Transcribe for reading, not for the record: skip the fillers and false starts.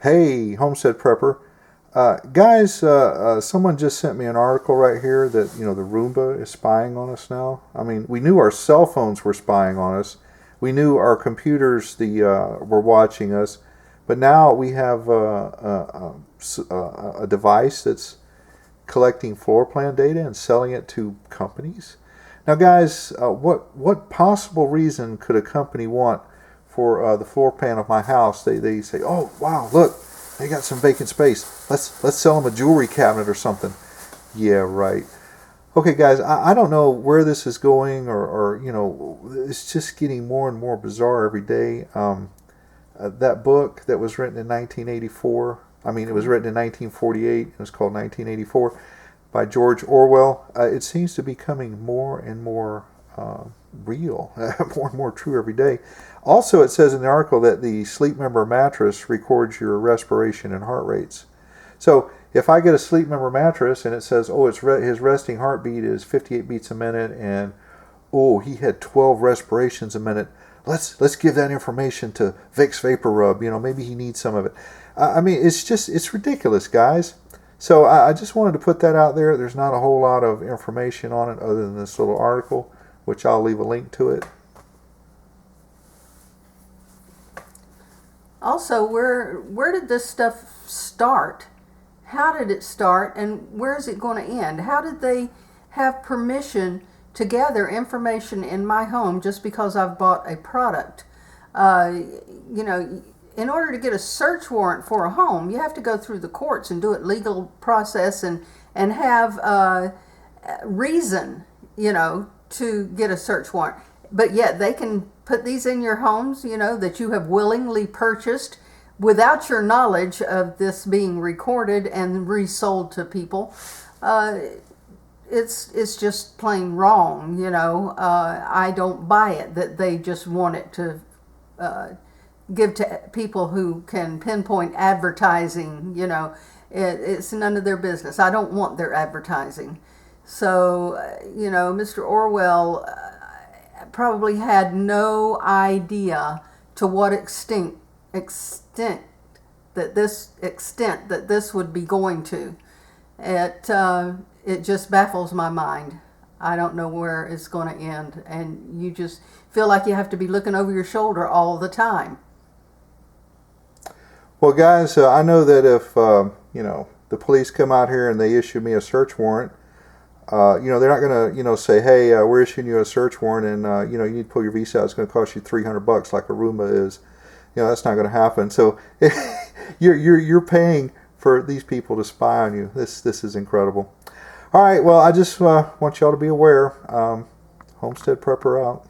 Hey, Homestead Prepper. Guys, someone just sent me an article right here that, the Roomba is spying on us now. I mean, we knew our cell phones were spying on us. We knew our computers were watching us. But now we have a device that's collecting floor plan data and selling it to companies. Now, guys, what possible reason could a company want for the floor plan of my house? They say, oh wow, look, they got some vacant space. Let's sell them a jewelry cabinet or something. Yeah, right. Okay, guys, I don't know where this is going, or it's just getting more and more bizarre every day. That book that was written in 1984. I mean, it was written in 1948. It was called 1984 by George Orwell. It seems to be becoming more and more real, more and more true every day. Also, it says in the article that the Sleep Member mattress records your respiration and heart rates. So if I get a Sleep Member mattress and it says, oh, his resting heartbeat is 58 beats a minute, and oh, he had 12 respirations a minute, let's give that information to Vicks Vapor Rub. Maybe he needs some of it. I mean, it's ridiculous, guys. So I just wanted to put that out there. There's not a whole lot of information on it other than this little article, which I'll leave a link to it. Also, where did this stuff start? How did it start, and where is it going to end? How did they have permission to gather information in my home just because I've bought a product? In order to get a search warrant for a home, you have to go through the courts and do it legal process and have reason, to get a search warrant. But yet they can put these in your homes, that you have willingly purchased without your knowledge of this being recorded and resold to people. It's just plain wrong, I don't buy it that they just want it to give to people who can pinpoint advertising. It's none of their business. I don't want their advertising. So, Mr. Orwell probably had no idea to what extent that this would be going to. It just baffles my mind. I don't know where it's going to end, and you just feel like you have to be looking over your shoulder all the time. Well, guys, I know that if the police come out here and they issue me a search warrant, they're not going to say, hey, we're issuing you a search warrant, and you need to pull your visa out. It's going to cost you $300 like a Roomba is. That's not going to happen. So you're paying for these people to spy on you. This is incredible. All right, well, I just want y'all to be aware. Homestead Prepper out.